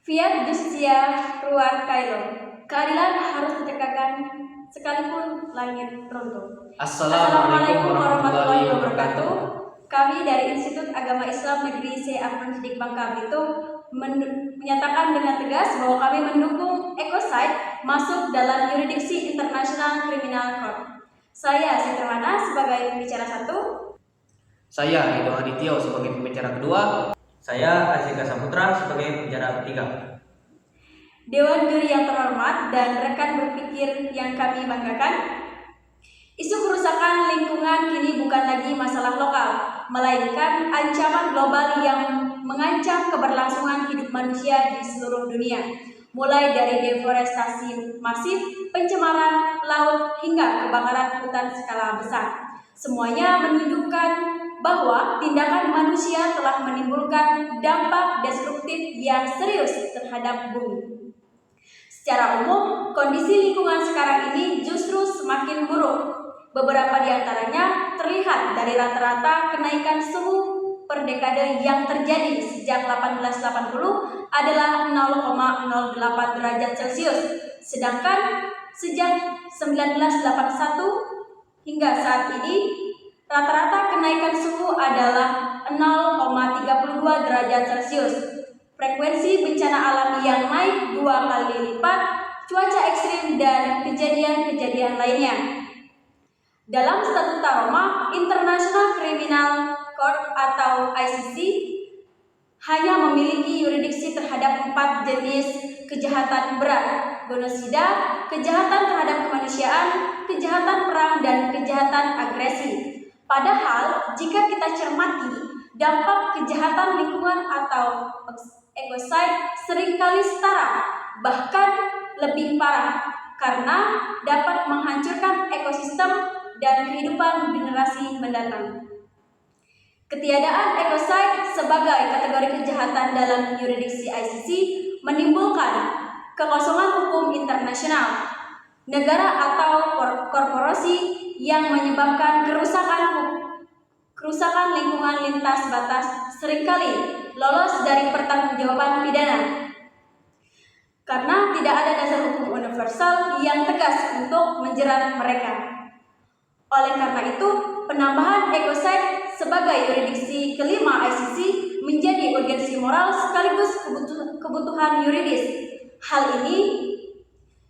Fiat Justitia Ruar Cairo. Keadilan harus ditegakkan sekalipun langit runtuh. Assalamualaikum warahmatullahi wabarakatuh. Kami dari Institut Agama Islam Negeri C. Afan Sidik Bangka Belitung menyatakan dengan tegas bahwa kami mendukung Ecocide masuk dalam yurisdiksi International Criminal Court. Saya Sitrwana sebagai pembicara 1. Saya Edo Adityo sebagai pembicara kedua. Saya Azika Saputra sebagai pembicara ketiga. Dewan juri yang terhormat dan rekan berpikir yang kami banggakan, isu kerusakan lingkungan kini bukan lagi masalah lokal, melainkan ancaman global yang mengancam keberlangsungan hidup manusia di seluruh dunia. Mulai dari deforestasi masif, pencemaran laut, hingga kebakaran hutan skala besar. Semuanya menunjukkan bahwa tindakan manusia telah menimbulkan dampak destruktif yang serius terhadap bumi. Secara umum, kondisi lingkungan sekarang ini justru semakin buruk. Beberapa di antaranya terlihat dari rata-rata kenaikan suhu per dekade yang terjadi sejak 1880 adalah 0,08 derajat Celcius, sedangkan sejak 1981 hingga saat ini rata-rata kenaikan suhu adalah 0,32 derajat Celcius. Frekuensi bencana alam yang naik 2 kali lipat, cuaca ekstrim, dan kejadian-kejadian lainnya. Dalam Statuta Roma, International Criminal Court atau ICC hanya memiliki yurisdiksi terhadap 4 jenis kejahatan berat: genosida, kejahatan terhadap kemanusiaan, kejahatan perang, dan kejahatan agresi. Padahal, jika kita cermati, dampak kejahatan lingkungan atau ecocide seringkali setara, bahkan lebih parah, karena dapat menghancurkan ekosistem dan kehidupan generasi mendatang. Ketiadaan ecocide sebagai kategori kejahatan dalam yurisdiksi ICC menimbulkan kekosongan hukum internasional. Negara atau korporasi yang menyebabkan kerusakan lingkungan lintas batas seringkali lolos dari pertanggungjawaban pidana karena tidak ada dasar hukum universal yang tegas untuk menjerat mereka. Oleh karena itu, penambahan ecocide sebagai yurisdiksi kelima ICC menjadi urgensi moral sekaligus kebutuhan yuridis. Hal ini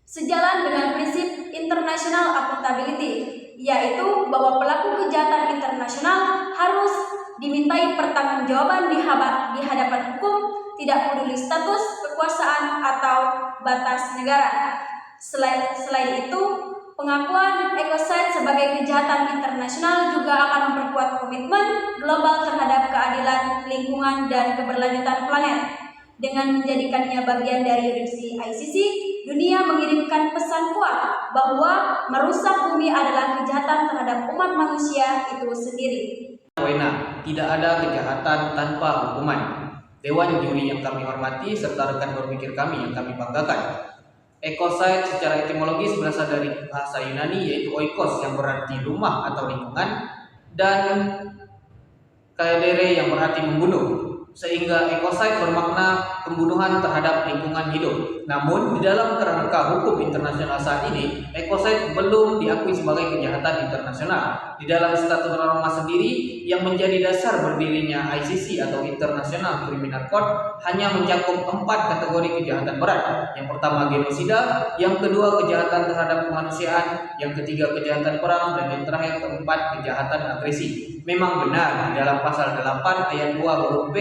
sejalan dengan prinsip international accountability, yaitu bahwa pelaku kejahatan internasional harus dimintai pertanggungjawaban di hadapan hukum, tidak peduli status, kekuasaan, atau batas negara. Selain itu, pengakuan ecocide sebagai kejahatan internasional juga akan memperkuat komitmen global terhadap keadilan lingkungan dan keberlanjutan planet. Dengan menjadikannya bagian dari yurisdiksi ICC, dunia mengirimkan pesan kuat bahwa merusak bumi adalah kejahatan terhadap umat manusia itu sendiri. Tidak ada kejahatan tanpa hukuman. Dewan juri yang kami hormati serta rekan berpikir kami yang kami banggakan. Ecocide secara etimologis berasal dari bahasa Yunani yaitu oikos yang berarti rumah atau lingkungan, dan kaedere yang berarti membunuh. Sehingga ecocide bermakna pembunuhan terhadap lingkungan hidup. Namun di dalam kerangka hukum internasional saat ini, ecocide belum diakui sebagai kejahatan internasional. Di dalam Statuta Roma sendiri yang menjadi dasar berdirinya ICC atau International Criminal Court hanya mencakup 4 kategori kejahatan berat. Yang pertama genosida, yang kedua kejahatan terhadap kemanusiaan, yang ketiga kejahatan perang, dan yang terakhir keempat kejahatan agresi. Memang benar di dalam pasal 8 ayat 2 huruf B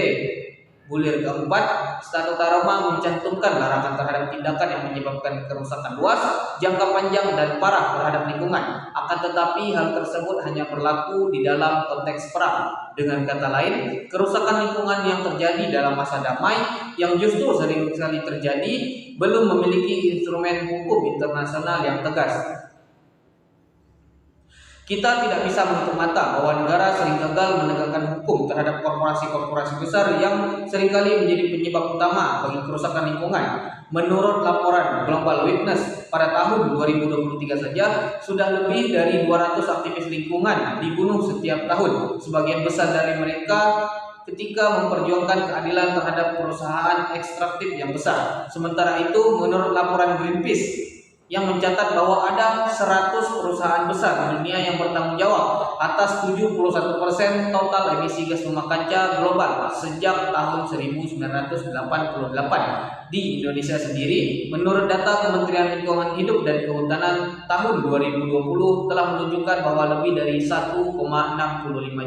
bulir keempat, Statuta Roma mencantumkan larangan terhadap tindakan yang menyebabkan kerusakan luas, jangka panjang, dan parah terhadap lingkungan. Akan tetapi hal tersebut hanya berlaku di dalam konteks perang. Dengan kata lain, kerusakan lingkungan yang terjadi dalam masa damai yang justru sering sekali terjadi belum memiliki instrumen hukum internasional yang tegas. Kita tidak bisa menutup mata bahwa negara sering gagal menegakkan hukum terhadap korporasi-korporasi besar yang seringkali menjadi penyebab utama bagi kerusakan lingkungan. Menurut laporan Global Witness, pada tahun 2023 saja sudah lebih dari 200 aktivis lingkungan dibunuh setiap tahun. Sebagian besar dari mereka ketika memperjuangkan keadilan terhadap perusahaan ekstraktif yang besar. Sementara itu, menurut laporan Greenpeace yang mencatat bahwa ada 100 perusahaan besar di dunia yang bertanggung jawab atas 71% total emisi gas rumah kaca global sejak tahun 1988. Di Indonesia sendiri, menurut data Kementerian Lingkungan Hidup dan Kehutanan tahun 2020 telah menunjukkan bahwa lebih dari 1,65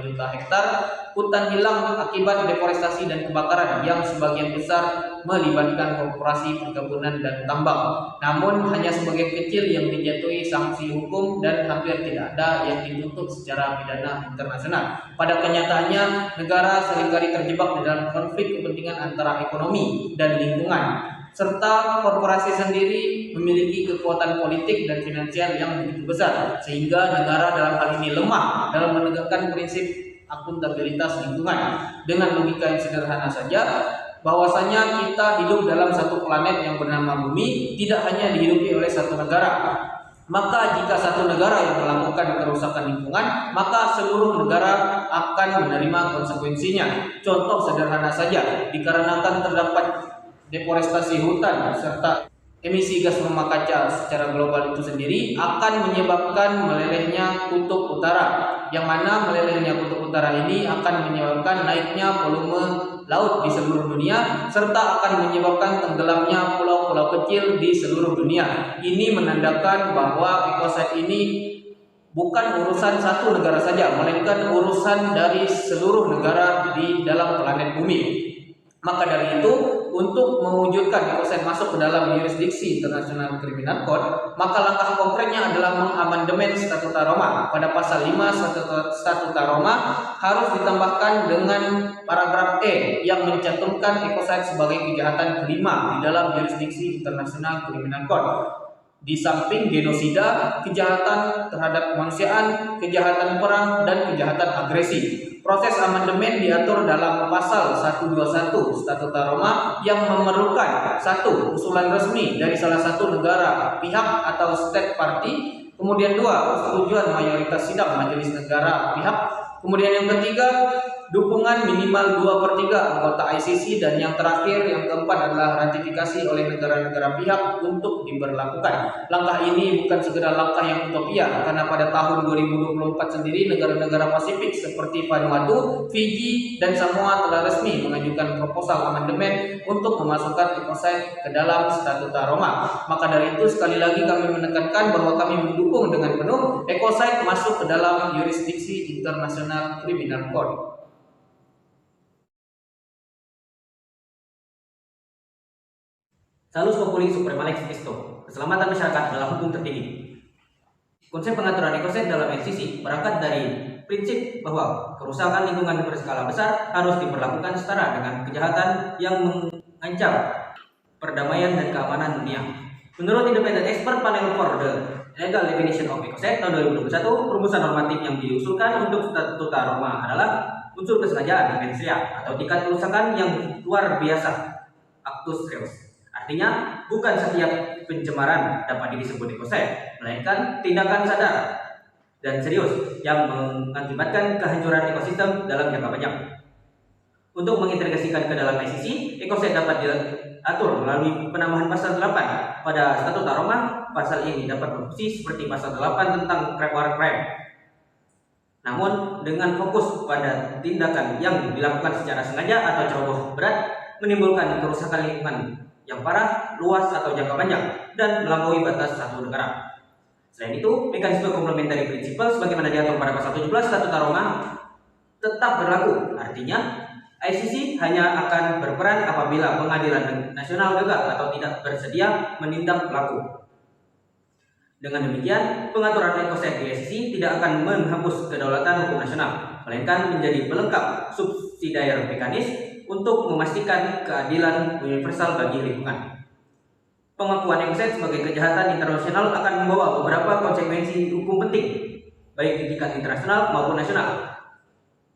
juta hektar hutan hilang akibat deforestasi dan kebakaran yang sebagian besar melibatkan korporasi perkebunan dan tambang. Namun hanya sebagian kecil yang dijatuhi sanksi hukum dan hampir tidak ada yang dituntut secara pidana internasional. Pada kenyataannya, negara seringkali terjebak di dalam konflik kepentingan antara ekonomi dan lingkungan, serta korporasi sendiri memiliki kekuatan politik dan finansial yang begitu besar, sehingga negara dalam hal ini lemah dalam menegakkan prinsip akuntabilitas lingkungan. Dengan logika yang sederhana saja, bahwasanya kita hidup dalam satu planet yang bernama Bumi, tidak hanya dihidupi oleh satu negara. Maka jika satu negara yang melakukan kerusakan lingkungan, maka seluruh negara akan menerima konsekuensinya. Contoh sederhana saja, dikarenakan terdapat deforestasi hutan serta emisi gas rumah kaca secara global itu sendiri akan menyebabkan melelehnya kutub utara, yang mana melelehnya kutub utara ini akan menyebabkan naiknya volume laut di seluruh dunia serta akan menyebabkan tenggelamnya pulau-pulau kecil di seluruh dunia. Ini menandakan bahwa ekoside ini bukan urusan satu negara saja, melainkan urusan dari seluruh negara di dalam planet bumi. Maka dari itu, untuk mewujudkan ekoside masuk ke dalam yurisdiksi International Criminal Court, maka langkah konkretnya adalah mengamandemen Statuta Roma. Pada pasal 5 Statuta Roma harus ditambahkan dengan paragraf E yang mencantumkan ekoside sebagai kejahatan kelima di dalam yurisdiksi International Criminal Court. Di samping genosida, kejahatan terhadap kemanusiaan, kejahatan perang, dan kejahatan agresi. Proses amandemen diatur dalam pasal 121 Statuta Roma yang memerlukan 1. Usulan resmi dari salah satu negara, pihak atau state party. Kemudian 2. Persetujuan mayoritas sidang majelis negara pihak. Kemudian yang ketiga, dukungan minimal 2/3 anggota ICC, dan yang terakhir, yang keempat adalah ratifikasi oleh negara-negara pihak untuk diberlakukan. Langkah ini bukan sekedar langkah yang utopia, karena pada tahun 2024 sendiri negara-negara Pasifik seperti Vanuatu, Fiji, dan Samoa telah resmi mengajukan proposal amandemen untuk memasukkan ekoside ke dalam Statuta Roma. Maka dari itu sekali lagi kami menekankan bahwa kami mendukung dengan penuh ekoside masuk ke dalam yurisdiksi International Criminal Court. Salus populi suprema lex esto, keselamatan masyarakat adalah hukum tertinggi. Konsep pengaturan ekoside dalam LCC berangkat dari prinsip bahwa kerusakan lingkungan berskala besar harus diperlakukan setara dengan kejahatan yang mengancam perdamaian dan keamanan dunia. Menurut Independent Expert Panel for the Legal Definition of Ecocide tahun 2021, rumusan normatif yang diusulkan untuk Statuta Roma adalah unsur kesengajaan (mensrea) atau tingkat kerusakan yang luar biasa (actus reus). Artinya, bukan setiap pencemaran dapat disebut ekoside, melainkan tindakan sadar dan serius yang mengakibatkan kehancuran ekosistem dalam jangka panjang. Untuk mengintegrasikan ke dalam ICC, ekoside dapat diatur melalui penambahan pasal 8 pada Statuta Roma. Pasal ini dapat berfungsi seperti pasal 8 tentang war crime. Namun, dengan fokus pada tindakan yang dilakukan secara sengaja atau ceroboh berat, menimbulkan kerusakan lingkungan yang parah, luas atau jangka panjang, dan melampaui batas satu negara. Selain itu, mekanisme complementary principle sebagaimana diatur pada pasal 17 Statuta Roma tetap berlaku. Artinya, ICC hanya akan berperan apabila pengadilan nasional gagal atau tidak bersedia menindak pelaku. Dengan demikian, pengaturan ekoside di ICC tidak akan menghapus kedaulatan hukum nasional, melainkan menjadi pelengkap subsidiar mekanis untuk memastikan keadilan universal bagi lingkungan. Pengakuan ekoside sebagai kejahatan internasional akan membawa beberapa konsekuensi hukum penting, baik di tingkat internasional maupun nasional.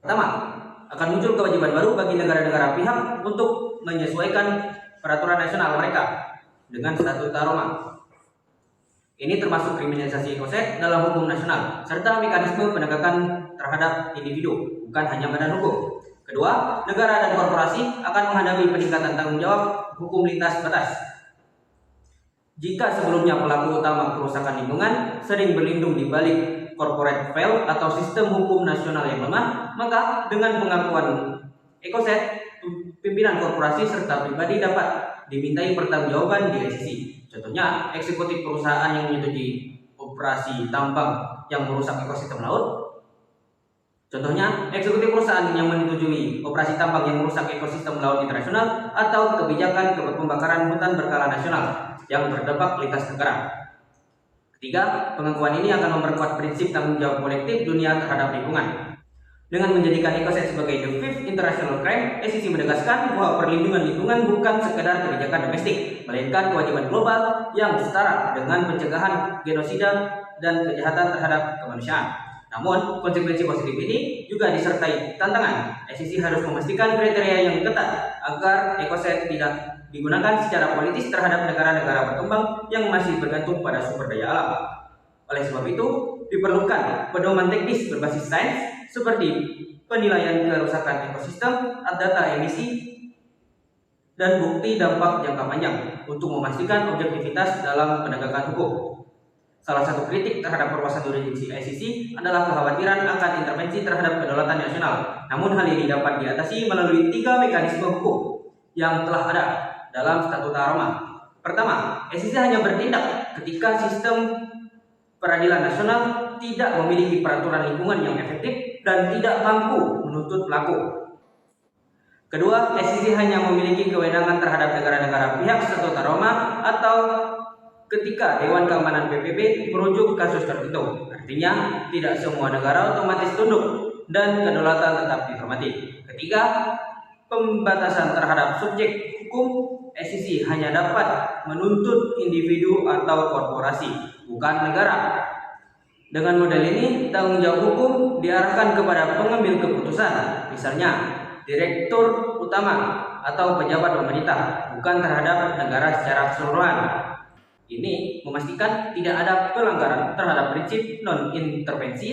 Pertama, akan muncul kewajiban baru bagi negara-negara pihak untuk menyesuaikan peraturan nasional mereka dengan Statuta Roma. Ini termasuk kriminalisasi ekoside dalam hukum nasional, serta mekanisme penegakan terhadap individu, bukan hanya badan hukum. Kedua, negara dan korporasi akan menghadapi peningkatan tanggung jawab hukum lintas batas. Jika sebelumnya pelaku utama kerusakan lingkungan sering berlindung di balik corporate veil atau sistem hukum nasional yang lemah, maka dengan pengakuan EcoSet, pimpinan korporasi serta pribadi dapat dimintai pertanggungjawaban di ICC. Contohnya, eksekutif perusahaan yang menyetujui operasi tambang yang merusak ekosistem laut. Contohnya, eksekutif perusahaan yang menyetujui operasi tambang yang merusak ekosistem laut internasional atau kebijakan pembakaran hutan berskala nasional yang berdampak lintas negara. Ketiga, pengakuan ini akan memperkuat prinsip tanggung jawab kolektif dunia terhadap lingkungan. Dengan menjadikan EcoSet sebagai the fifth international crime, ICC menegaskan bahwa perlindungan lingkungan bukan sekedar kebijakan domestik, melainkan kewajiban global yang setara dengan pencegahan genosida dan kejahatan terhadap kemanusiaan. Namun, konsekuensi positif ini juga disertai tantangan. ICC harus memastikan kriteria yang ketat agar EcoSet tidak digunakan secara politis terhadap negara-negara berkembang yang masih bergantung pada sumber daya alam. Oleh sebab itu, diperlukan pedoman teknis berbasis sains seperti penilaian kerusakan ekosistem, data emisi, dan bukti dampak jangka panjang untuk memastikan objektivitas dalam penegakan hukum. Salah satu kritik terhadap perluasan yurisdiksi ICC adalah kekhawatiran akan intervensi terhadap kedaulatan nasional. Namun hal ini dapat diatasi melalui 3 mekanisme hukum yang telah ada dalam Statuta Roma. Pertama, ICC hanya bertindak ketika sistem peradilan nasional tidak memiliki peraturan lingkungan yang efektif dan tidak mampu menuntut pelaku. Kedua, ICC hanya memiliki kewenangan terhadap negara-negara pihak Statuta Roma atau ketika Dewan Keamanan PBB merujuk kasus tertentu. Artinya, tidak semua negara otomatis tunduk dan kedaulatan tetap dihormati. Ketiga, pembatasan terhadap subjek hukum. ICC hanya dapat menuntut individu atau korporasi, bukan negara. Dengan model ini, tanggung jawab hukum diarahkan kepada pengambil keputusan, misalnya direktur utama atau pejabat pemerintah, bukan terhadap negara secara keseluruhan. Ini memastikan tidak ada pelanggaran terhadap prinsip non-intervensi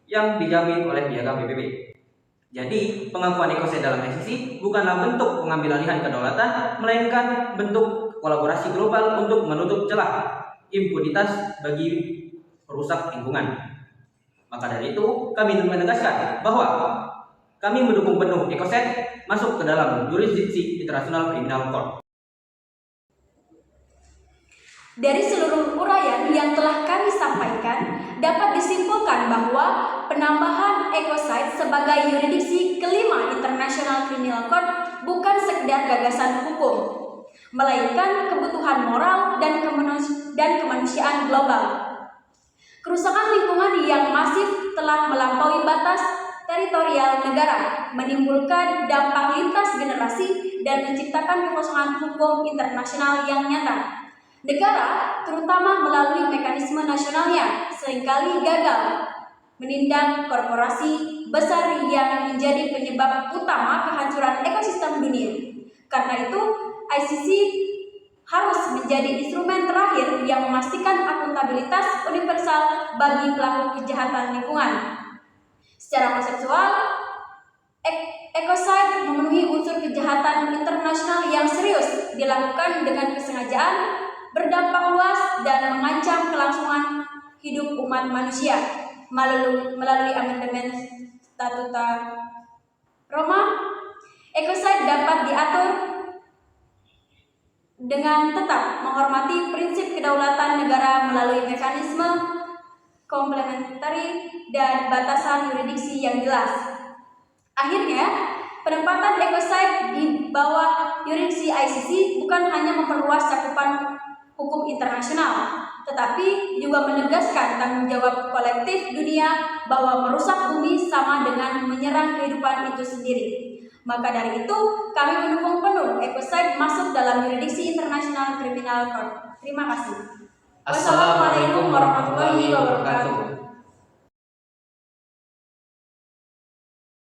yang dijamin oleh Piagam PBB. Jadi, pengakuan EcoSet dalam ICC bukanlah bentuk pengambil alihan kedaulatan, melainkan bentuk kolaborasi global untuk menutup celah impunitas bagi perusak lingkungan. Maka dari itu, kami menegaskan bahwa kami mendukung penuh EcoSet masuk ke dalam jurisdiksi International Criminal Court. Dari seluruh uraian yang telah kami sampaikan, dapat disimpulkan bahwa penambahan EcoSet sebagai yurisdiksi kelima International Criminal Court bukan sekedar gagasan hukum, melainkan kebutuhan moral dan kemanusiaan global. Kerusakan lingkungan yang masif telah melampaui batas teritorial negara, menimbulkan dampak lintas generasi dan menciptakan kekosongan hukum internasional yang nyata. Negara, terutama melalui mekanisme nasionalnya, seringkali gagal menindak korporasi besar yang menjadi penyebab utama kehancuran ekosistem dunia. Karena itu, ICC harus menjadi instrumen terakhir yang memastikan akuntabilitas universal bagi pelaku kejahatan lingkungan. Secara konseptual, EcoSet memenuhi unsur kejahatan internasional yang serius, dilakukan dengan kesengajaan, berdampak luas dan mengancam kelangsungan hidup umat manusia melalui amandemen Statuta Roma. EcoSet dapat diatur dengan tetap menghormati prinsip kedaulatan negara melalui mekanisme komplementari dan batasan yurisdiksi yang jelas. Akhirnya, penempatan EcoSet di bawah yurisdiksi ICC bukan hanya memperluas cakupan hukum internasional, tetapi juga menegaskan tanggung jawab kolektif dunia bahwa merusak bumi sama dengan menyerang kehidupan itu sendiri. Maka dari itu, kami mendukung penuh EcoSet masuk dalam yurisdiksi International Criminal Court. Terima kasih. Assalamualaikum warahmatullahi wabarakatuh.